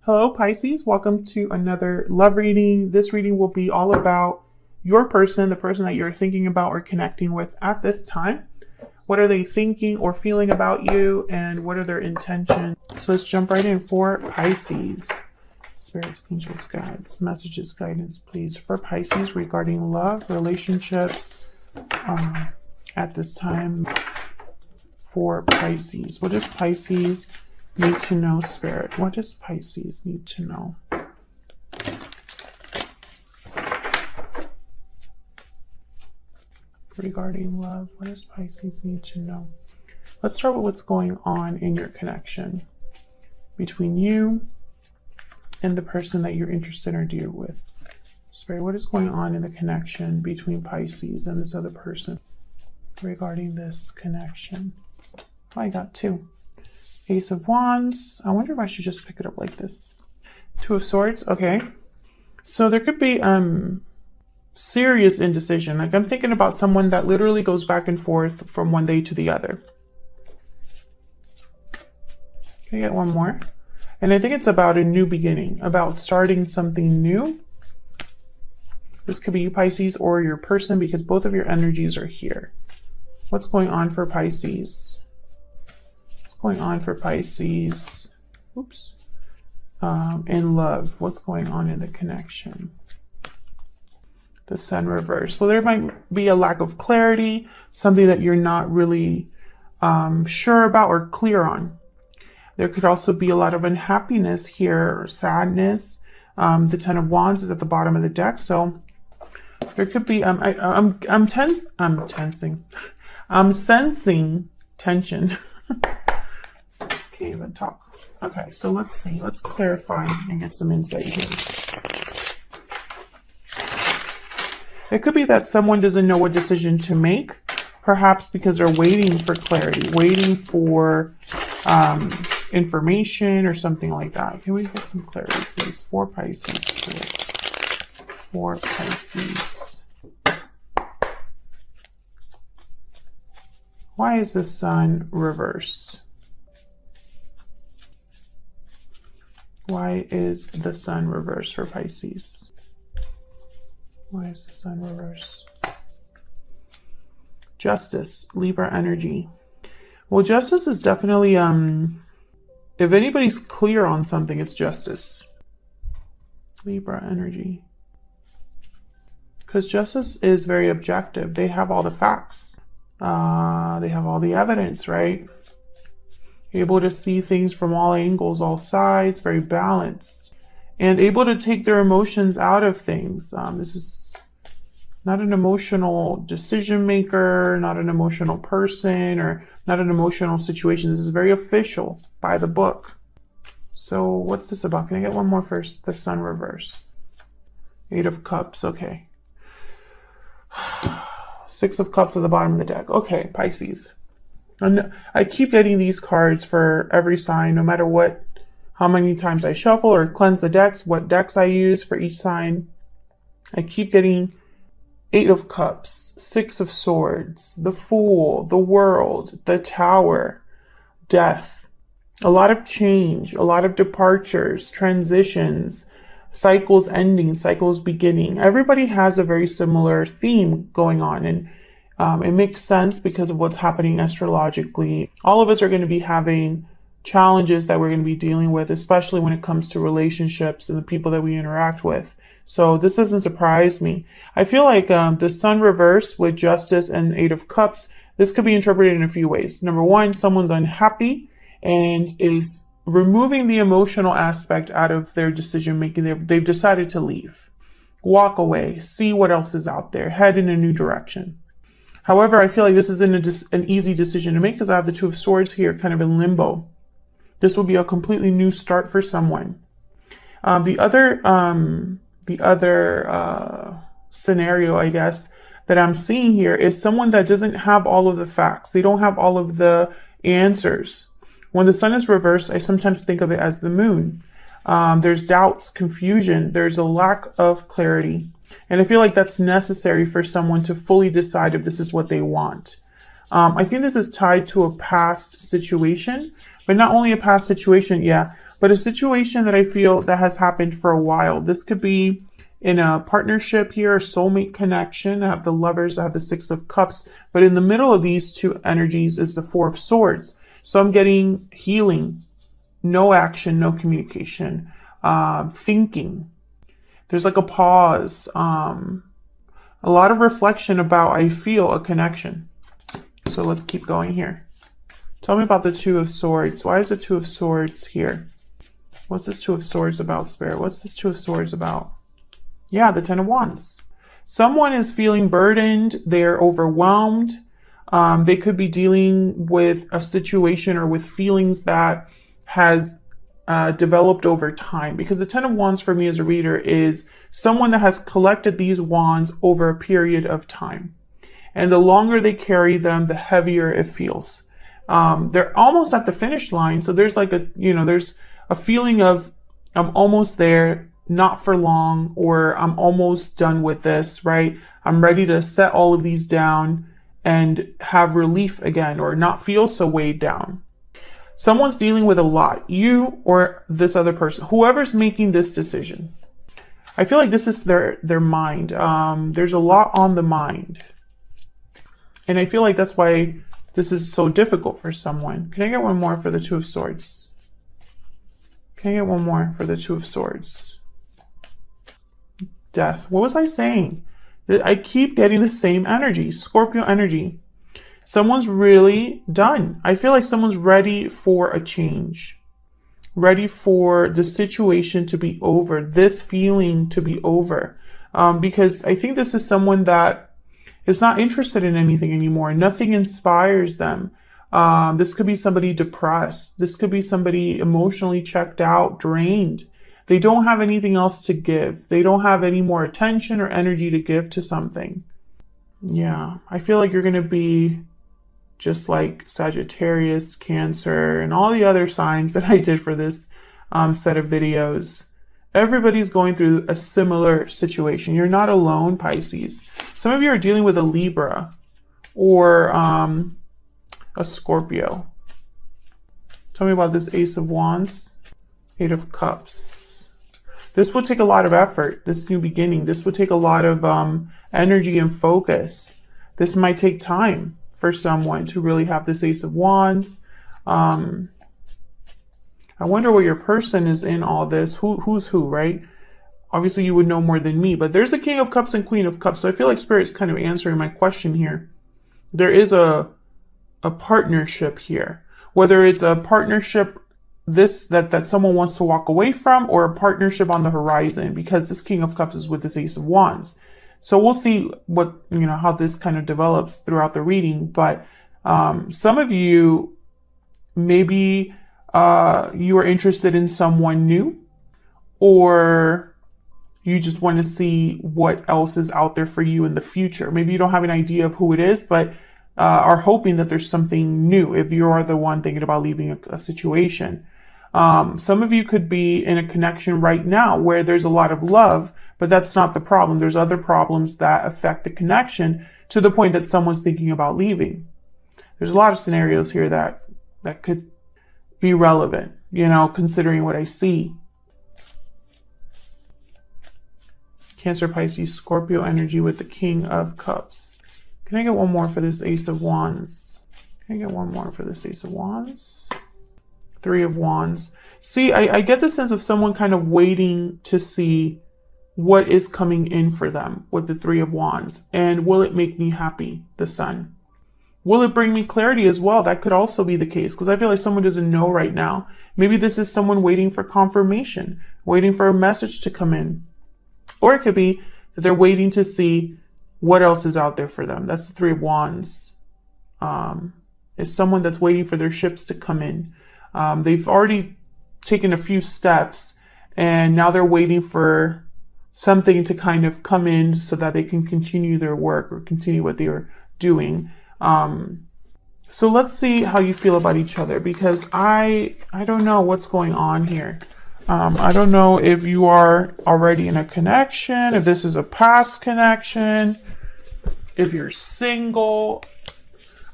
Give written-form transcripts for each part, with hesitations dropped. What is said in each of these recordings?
Hello, Pisces. Welcome to another love reading. This reading will be all about your person, the person that you're thinking about or connecting with at this time. What are they thinking or feeling about you, and what are their intentions? So let's jump right in for Pisces. Spirits, angels, guides, messages, guidance, please, for Pisces regarding love, relationships at this time for Pisces. What does Pisces need to know, Spirit? What does Pisces need to know? Regarding love, what does Pisces need to know? Let's start with what's going on in your connection between you and the person that you're interested or dear with. Spirit, what is going on in the connection between Pisces and this other person regarding this connection? Oh, I got two. Ace of Wands. I wonder if I should just pick it up like this. Two of Swords. Okay. So there could be serious indecision. Like, I'm thinking about someone that literally goes back and forth from one day to the other. Can I get one more? And I think it's about a new beginning, about starting something new. This could be you, Pisces, or your person, because both of your energies are here. What's going on for Pisces? What's going on for Pisces? Oops. In love, what's going on in the connection? The Sun reverse. Well, there might be a lack of clarity, something that you're not really sure about or clear on. There could also be a lot of unhappiness here, or sadness. The Ten of Wands is at the bottom of the deck, so there could be. I'm sensing tension. Can't even talk. Okay, so let's see. Let's clarify and get some insight here. It could be that someone doesn't know what decision to make, perhaps because they're waiting for clarity, waiting for information or something like that. Can we get some clarity, please? For Pisces. For Pisces. Why is the Sun reverse? Why is the Sun reverse for Pisces? Why is the Sun reverse? Justice, Libra energy. Well, justice is definitely, if anybody's clear on something, it's justice. Libra energy. Because justice is very objective. They have all the facts. They have all the evidence, right? Able to see things from all angles, all sides, very balanced. And able to take their emotions out of things. This is not an emotional decision maker, not an emotional person, or not an emotional situation. This is very official, by the book. So what's this about? Can I get one more first? The Sun reverse. Eight of Cups. Okay. Six of Cups at the bottom of the deck. Okay, Pisces. And I keep getting these cards for every sign, no matter what, how many times I shuffle or cleanse the decks, what decks I use for each sign. I keep getting Eight of Cups, Six of Swords, the Fool, the World, the Tower, Death. A lot of change, a lot of departures, transitions, cycles ending, cycles beginning. Everybody has a very similar theme going on, and it makes sense because of what's happening astrologically. All of us are going to be having challenges that we're going to be dealing with, especially when it comes to relationships and the people that we interact with. So this doesn't surprise me. I feel like the Sun reverse with Justice and Eight of Cups, this could be interpreted in a few ways. Number one, someone's unhappy and is removing the emotional aspect out of their decision making. They've decided to leave, walk away, see what else is out there, head in a new direction. However, I feel like this isn't an easy decision to make because I have the Two of Swords here kind of in limbo. This will be a completely new start for someone. The other scenario, I guess, that I'm seeing here is someone that doesn't have all of the facts. They don't have all of the answers. When the Sun is reversed, I sometimes think of it as the Moon. There's doubts, confusion. There's a lack of clarity. And I feel like that's necessary for someone to fully decide if this is what they want. I think this is tied to a past situation, but not only a past situation, but a situation that I feel that has happened for a while. This could be in a partnership here, a soulmate connection. I have the Lovers, I have the Six of Cups, but in the middle of these two energies is the Four of Swords. So I'm getting healing, no action, no communication, thinking. There's like a pause, a lot of reflection about, I feel, a connection. So let's keep going here. Tell me about the Two of Swords. Why is the Two of Swords here? What's this Two of Swords about, Spirit? What's this Two of Swords about? Yeah, the Ten of Wands. Someone is feeling burdened. They're overwhelmed. They could be dealing with a situation or with feelings that has developed over time. Because the Ten of Wands for me as a reader is someone that has collected these wands over a period of time. And the longer they carry them, the heavier it feels. They're almost at the finish line. So there's like a, there's a feeling of I'm almost there, not for long, or I'm almost done with this, right? I'm ready to set all of these down and have relief again, or not feel so weighed down. Someone's dealing with a lot, you or this other person, whoever's making this decision. I feel like this is their mind. There's a lot on the mind. And I feel like that's why this is so difficult for someone. Can I get one more for the Two of Swords? Can I get one more for the Two of Swords? Death. What was I saying? I keep getting the same energy, Scorpio energy. Someone's really done. I feel like someone's ready for a change. Ready for the situation to be over. This feeling to be over. Because I think this is someone that is not interested in anything anymore. Nothing inspires them. This could be somebody depressed. This could be somebody emotionally checked out, drained. They don't have anything else to give. They don't have any more attention or energy to give to something. Yeah, I feel like you're going to be just like Sagittarius, Cancer, and all the other signs that I did for this set of videos. Everybody's going through a similar situation. You're not alone, Pisces. Some of you are dealing with a Libra or a Scorpio. Tell me about this Ace of Wands, Eight of Cups. This would take a lot of effort, this new beginning. This would take a lot of energy and focus. This might take time for someone to really have this Ace of Wands. I wonder where your person is in all this. Who's who, right? Obviously, you would know more than me, but there's the King of Cups and Queen of Cups. So I feel like Spirit's kind of answering my question here. There is a partnership here. Whether it's a partnership that someone wants to walk away from, or a partnership on the horizon, because this King of Cups is with this Ace of Wands. So we'll see what, how this kind of develops throughout the reading. But some of you, maybe you are interested in someone new, or you just want to see what else is out there for you in the future. Maybe you don't have an idea of who it is, but are hoping that there's something new if you are the one thinking about leaving a situation. Some of you could be in a connection right now where there's a lot of love, but that's not the problem. There's other problems that affect the connection to the point that someone's thinking about leaving. There's a lot of scenarios here that could be relevant, considering what I see. Cancer, Pisces, Scorpio energy with the King of Cups. Can I get one more for this Ace of Wands? Can I get one more for this Ace of Wands? Three of Wands. See, I get the sense of someone kind of waiting to see what is coming in for them with the Three of Wands. And will it make me happy, the Sun? Will it bring me clarity as well? That could also be the case, because I feel like someone doesn't know right now. Maybe this is someone waiting for confirmation, waiting for a message to come in. Or it could be that they're waiting to see what else is out there for them. That's the Three of Wands. It's someone that's waiting for their ships to come in. They've already taken a few steps, and now they're waiting for something to kind of come in so that they can continue their work or continue what they're doing. So let's see how you feel about each other, because I don't know what's going on here. I don't know if you are already in a connection, if this is a past connection, if you're single.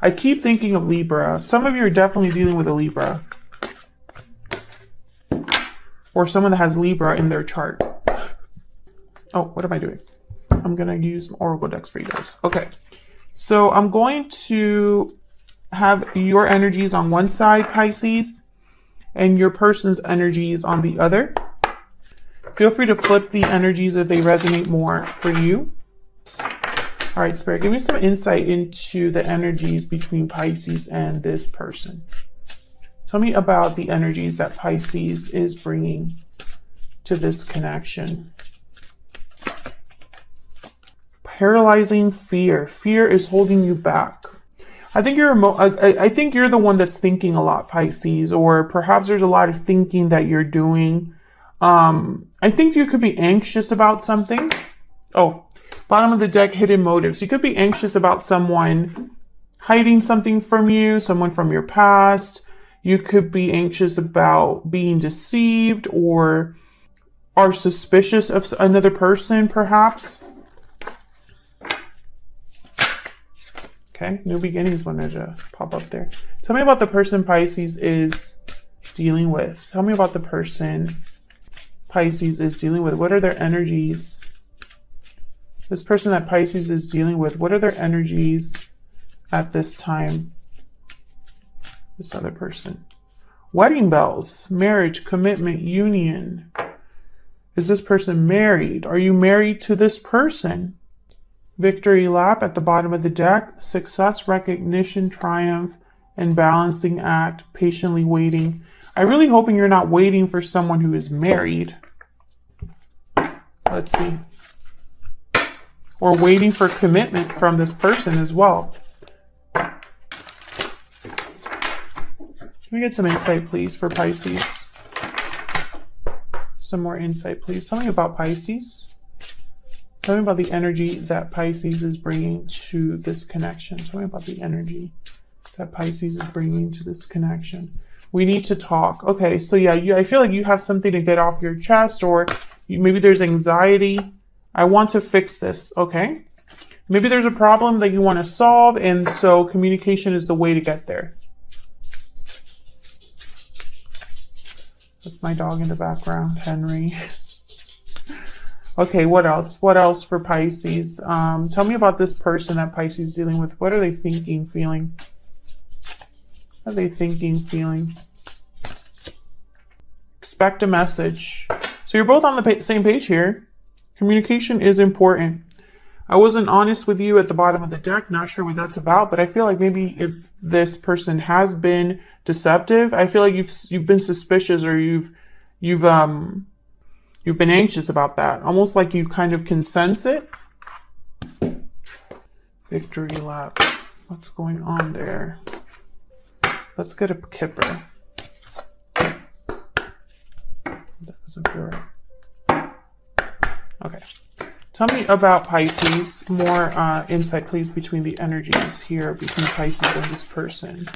I keep thinking of Libra. Some of you are definitely dealing with a Libra. or someone that has Libra in their chart. Oh, what am I doing? I'm going to use Oracle decks for you guys. Okay. So I'm going to have your energies on one side, Pisces, and your person's energies on the other. Feel free to flip the energies if they resonate more for you. All right, Spirit, give me some insight into the energies between Pisces and this person. Tell me about the energies that Pisces is bringing to this connection. Paralyzing fear. Fear is holding you back. I think you're the one that's thinking a lot, Pisces, or perhaps there's a lot of thinking that you're doing. I think you could be anxious about something. Oh, bottom of the deck, hidden motives. You could be anxious about someone hiding something from you, someone from your past. You could be anxious about being deceived or are suspicious of another person, perhaps. Okay, new beginnings wanted to pop up there. Tell me about the person Pisces is dealing with. Tell me about the person Pisces is dealing with. What are their energies? This person that Pisces is dealing with, what are their energies at this time? This other person. Wedding bells, marriage, commitment, union. Is this person married? Are you married to this person? Victory lap at the bottom of the deck. Success, recognition, triumph, and balancing act. Patiently waiting. I'm really hoping you're not waiting for someone who is married. Let's see. Or waiting for commitment from this person as well. Can we get some insight, please, for Pisces? Some more insight, please. Tell me about Pisces. Tell me about the energy that Pisces is bringing to this connection. Tell me about the energy that Pisces is bringing to this connection. We need to talk. Okay, so yeah, I feel like you have something to get off your chest, or maybe there's anxiety. I want to fix this, okay? Maybe there's a problem that you want to solve, and so communication is the way to get there. That's my dog in the background, Henry. Okay, what else? What else for Pisces? Tell me about this person that Pisces is dealing with. What are they thinking, feeling? What are they thinking, feeling? Expect a message. So you're both on the same page here. Communication is important. I wasn't honest with you at the bottom of the deck. Not sure what that's about, but I feel like maybe if this person has been deceptive, I feel like you've been suspicious, or you've been anxious about that. Almost like you kind of can sense it. Victory lap. What's going on there? Let's get a kipper. That doesn't feel right. Okay. Tell me about Pisces. More insight, please, between the energies here between Pisces and this person.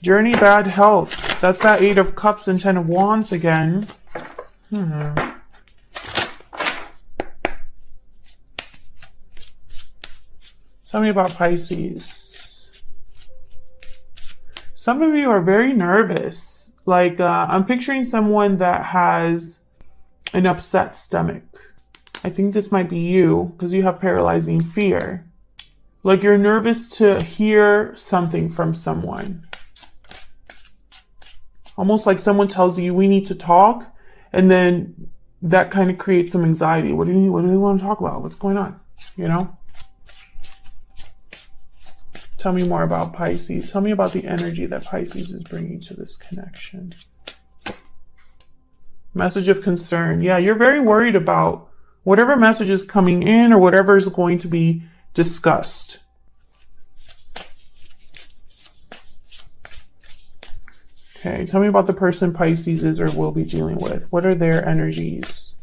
Journey, bad health. That's that 8 of Cups and 10 of Wands again. Tell me about Pisces. Some of you are very nervous. Like, I'm picturing someone that has an upset stomach. I think this might be you, because you have paralyzing fear. Like, you're nervous to hear something from someone. Almost like someone tells you, we need to talk, and then that kind of creates some anxiety. What do you want to talk about? What's going on? You know? Tell me more about Pisces. Tell me about the energy that Pisces is bringing to this connection. Message of concern. Yeah, you're very worried about whatever message is coming in or whatever is going to be discussed. Okay, tell me about the person Pisces is or will be dealing with. What are their energies?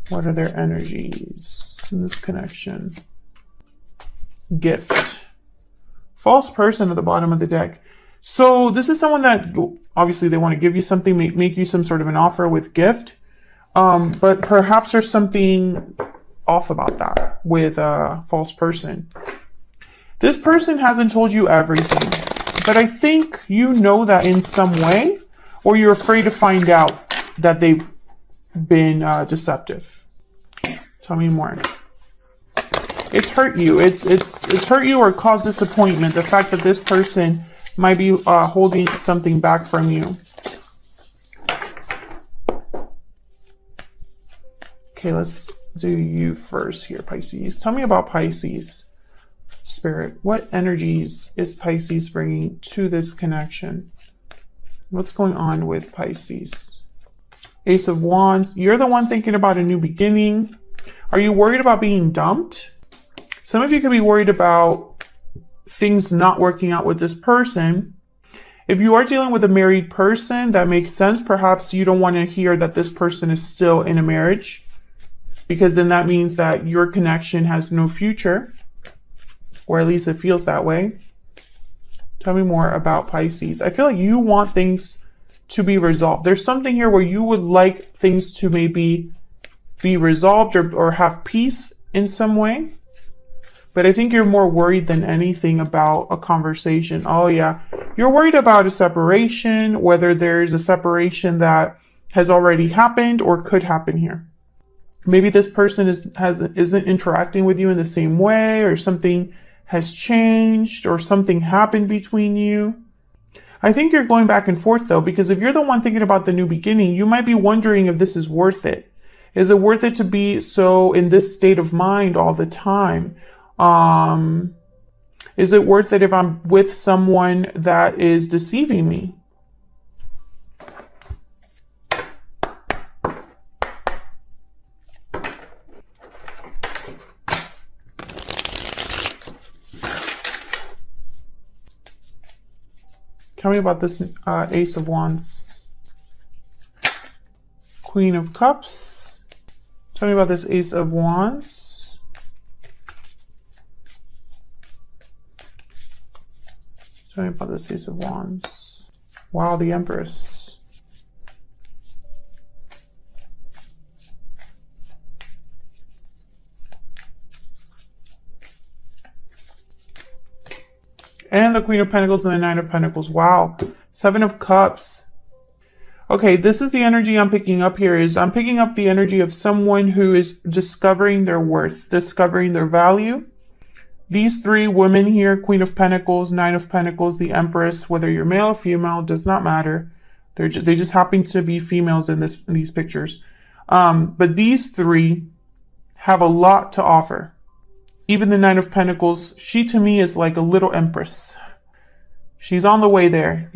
What are their energies in this connection? Gift. False person at the bottom of the deck. So this is someone that obviously they want to give you something, make you some sort of an offer with gift. But perhaps there's something off about that with a false person. This person hasn't told you everything, but I think you know that in some way. Or you're afraid to find out that they've been deceptive. Tell me more. It's hurt you. It's hurt you or caused disappointment. The fact that this person might be holding something back from you. Okay, let's do you first here, Pisces. Tell me about Pisces. Spirit, what energies is Pisces bringing to this connection? What's going on with Pisces? Ace of Wands. You're the one thinking about a new beginning. Are you worried about being dumped? Some of you could be worried about things not working out with this person. If you are dealing with a married person, that makes sense. Perhaps you don't want to hear that this person is still in a marriage, because then that means that your connection has no future, or at least it feels that way. Tell me more about Pisces. I feel like you want things to be resolved. There's something here where you would like things to maybe be resolved or have peace in some way. But I think you're more worried than anything about a conversation. Oh yeah, you're worried about a separation, whether there's a separation that has already happened or could happen here. Maybe this person isn't interacting with you in the same way, or something has changed, or something happened between you. I think you're going back and forth though, because if you're the one thinking about the new beginning, you might be wondering if this is worth it. Is it worth it to be so in this state of mind all the time? Is it worth it if I'm with someone that is deceiving me? Tell me about this Ace of Wands. Queen of Cups. Tell me about this Ace of Wands. Tell me about this Ace of Wands. Wow, the Empress. And the Queen of Pentacles and the Nine of Pentacles. Wow. Seven of Cups. Okay, this is the energy I'm picking up here. I'm picking up the energy of someone who is discovering their worth, discovering their value. These three women here, Queen of Pentacles, Nine of Pentacles, the Empress, whether you're male or female, does not matter. They just happen to be females in these pictures. But these three have a lot to offer. Even the Nine of Pentacles, she to me is like a little empress. She's on the way there.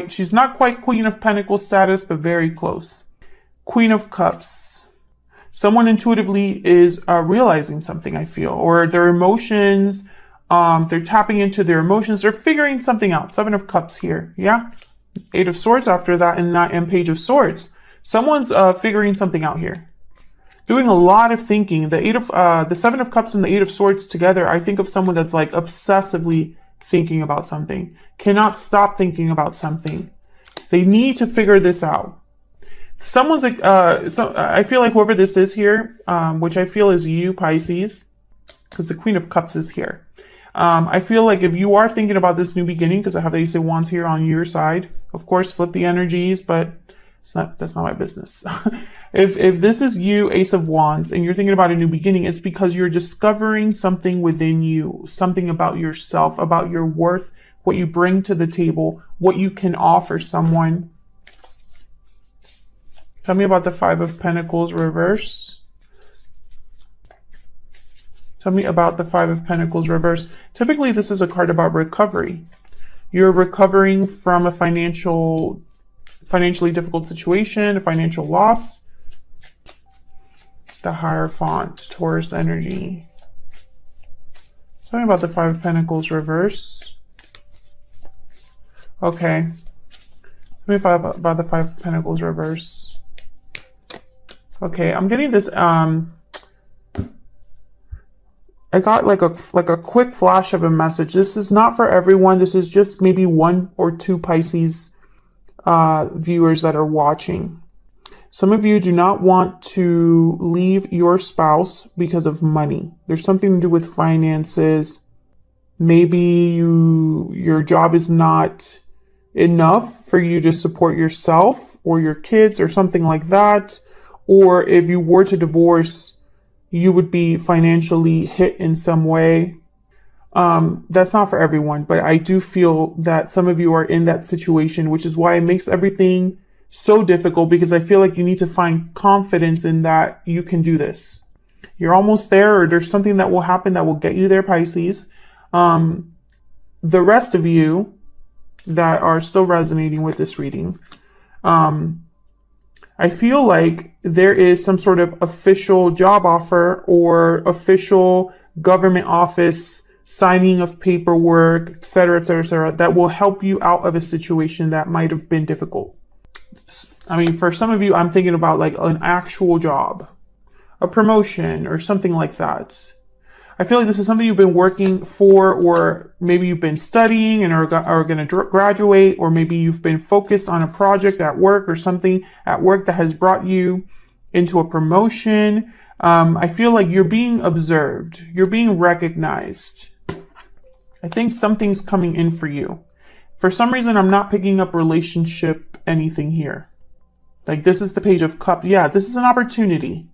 She's not quite Queen of Pentacles status, but very close. Queen of Cups. Someone intuitively is realizing something, I feel, or their emotions, they're tapping into their emotions. They're figuring something out. Seven of Cups here. Yeah. Eight of Swords after that, and Page of Swords. Someone's figuring something out here. Doing a lot of thinking. The Seven of Cups and the Eight of Swords together, I think of someone that's like obsessively thinking about something. Cannot stop thinking about something. They need to figure this out. Someone's like, I feel like whoever this is here, which I feel is you, Pisces, because the Queen of Cups is here. I feel like if you are thinking about this new beginning, because I have the Ace of Wands here on your side, of course, flip the energies, but that's not my business. If this is you, Ace of Wands, and you're thinking about a new beginning, it's because you're discovering something within you, something about yourself, about your worth, what you bring to the table, what you can offer someone. Tell me about the Five of Pentacles reverse. Tell me about the Five of Pentacles reverse. Typically, this is a card about recovery. You're recovering from a financially difficult situation, a financial loss. The Hierophant, Taurus energy. Tell me about the Five of Pentacles reverse. Okay. Tell me about the Five of Pentacles reverse. Okay, I'm getting this, I got like a quick flash of a message. This is not for everyone. This is just maybe one or two Pisces viewers that are watching. Some of you do not want to leave your spouse because of money. There's something to do with finances. Maybe your job is not enough for you to support yourself or your kids or something like that. Or if you were to divorce, you would be financially hit in some way. That's not for everyone, but I do feel that some of you are in that situation, which is why it makes everything so difficult, because I feel like you need to find confidence in that you can do this. You're almost there, or there's something that will happen that will get you there, Pisces. The rest of you that are still resonating with this reading, I feel like there is some sort of official job offer or official government office signing of paperwork, etc., etc., etc., that will help you out of a situation that might have been difficult. I mean, for some of you, I'm thinking about like an actual job, a promotion, or something like that. I feel like this is something you've been working for, or maybe you've been studying and are going to graduate, or maybe you've been focused on a project at work or something at work that has brought you into a promotion. I feel like you're being observed. You're being recognized. I think something's coming in for you. For some reason, I'm not picking up relationship anything here. Like, this is the Page of Cups. Yeah, this is an opportunity.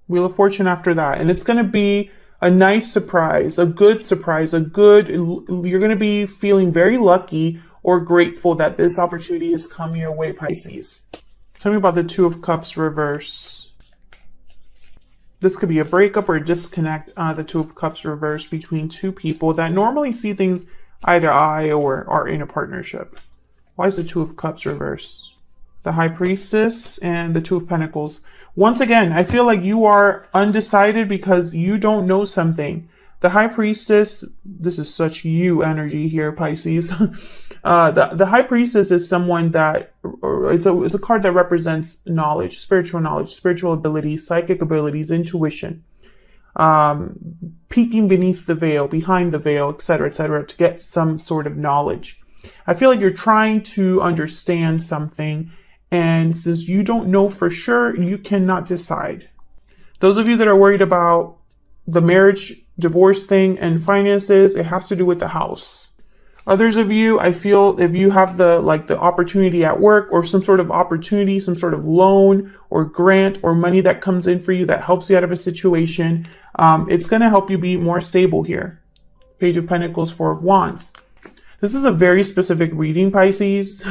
Wheel of Fortune after that. And it's going to be a nice surprise, a good surprise, you're going to be feeling very lucky or grateful that this opportunity has come your way, Pisces. Tell me about the Two of Cups reverse. This could be a breakup or a disconnect, the Two of Cups reverse, between two people that normally see things eye to eye or are in a partnership. Why is the Two of Cups reverse? The High Priestess and the Two of Pentacles. Once again, I feel like you are undecided because you don't know something. The High Priestess, this is such you energy here, Pisces. The High Priestess is someone that, it's a card that represents knowledge, spiritual abilities, psychic abilities, intuition, peeking beneath the veil, behind the veil, etc., to get some sort of knowledge. I feel like you're trying to understand something, and since you don't know for sure, you cannot decide. Those of you that are worried about the marriage, divorce thing and finances, it has to do with the house. Others of you, I feel if you have the opportunity at work or some sort of opportunity, some sort of loan or grant or money that comes in for you that helps you out of a situation, it's going to help you be more stable here. Page of Pentacles, Four of Wands. This is a very specific reading, Pisces.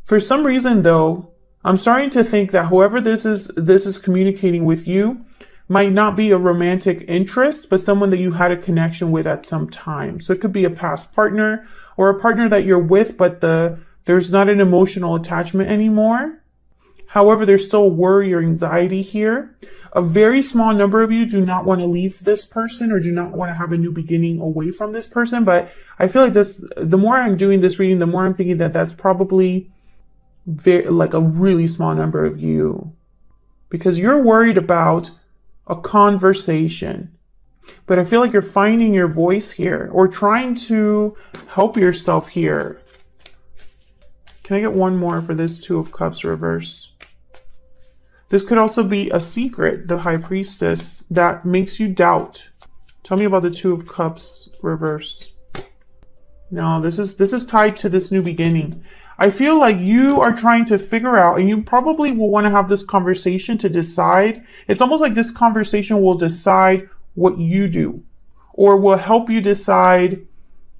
For some reason, though, I'm starting to think that whoever this is communicating with you might not be a romantic interest, but someone that you had a connection with at some time. So it could be a past partner or a partner that you're with, but there's not an emotional attachment anymore. However, there's still worry or anxiety here. A very small number of you do not want to leave this person or do not want to have a new beginning away from this person. But I feel like the more I'm doing this reading, the more I'm thinking that that's probably like a really small number of you, because you're worried about a conversation. But I feel like you're finding your voice here or trying to help yourself here. Can I get one more for this Two of Cups reverse? This could also be a secret, the High Priestess, that makes you doubt. Tell me about the Two of Cups reverse. No, this is tied to this new beginning. I feel like you are trying to figure out, and you probably will want to have this conversation to decide. It's almost like this conversation will decide what you do, or will help you decide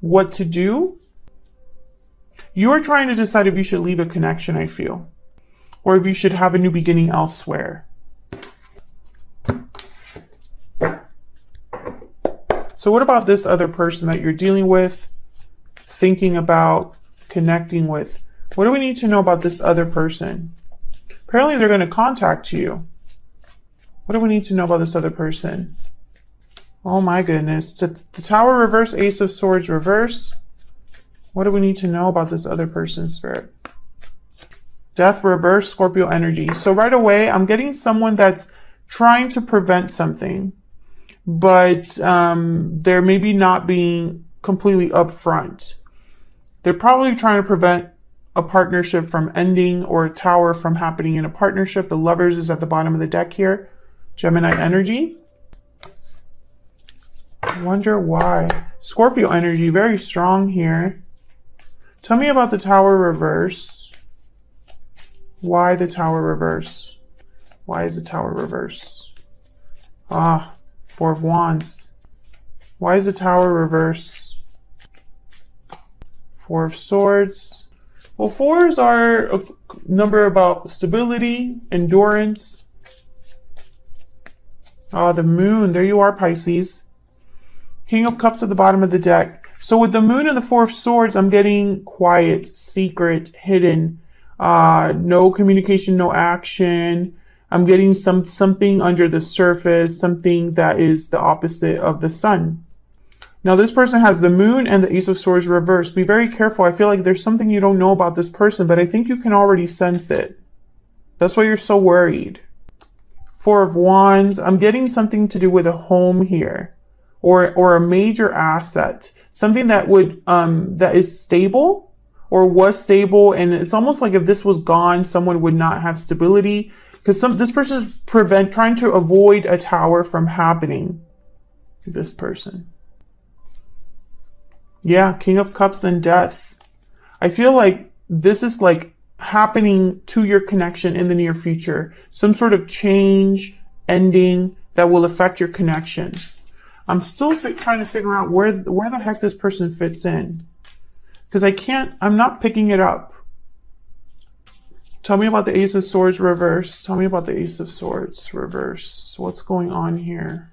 what to do. You are trying to decide if you should leave a connection, I feel, or if you should have a new beginning elsewhere. So what about this other person that you're dealing with, thinking about, connecting with? What do we need to know about this other person? Apparently they're going to contact you. What do we need to know about this other person? Oh my goodness. The Tower reverse, Ace of Swords reverse. What do we need to know about this other person, Spirit? Death reverse, Scorpio energy. So right away, I'm getting someone that's trying to prevent something, but they're maybe not being completely upfront. They're probably trying to prevent a partnership from ending or a tower from happening in a partnership. The Lovers is at the bottom of the deck here. Gemini energy. I wonder why. Scorpio energy, very strong here. Tell me about the Tower reverse. Why the Tower reverse? Why is the Tower reverse? Ah, Four of Wands. Why is the Tower reverse? Four of Swords. Well, fours are a number about stability, endurance. Ah, the Moon. There you are, Pisces. King of Cups at the bottom of the deck. So with the Moon and the Four of Swords, I'm getting quiet, secret, hidden. No communication, no action. I'm getting something under the surface, something that is the opposite of the Sun. Now, this person has the Moon and the Ace of Swords reversed. Be very careful. I feel like there's something you don't know about this person, but I think you can already sense it. That's why you're so worried. Four of Wands. I'm getting something to do with a home here, or a major asset, something that would that is stable or was stable, and it's almost like if this was gone, someone would not have stability, because this person is trying to avoid a tower from happening. This person. Yeah, King of Cups and Death. I feel like this is like happening to your connection in the near future. Some sort of change, ending that will affect your connection. I'm still trying to figure out where the heck this person fits in. Because I'm not picking it up. Tell me about the Ace of Swords reverse. Tell me about the Ace of Swords reverse. What's going on here?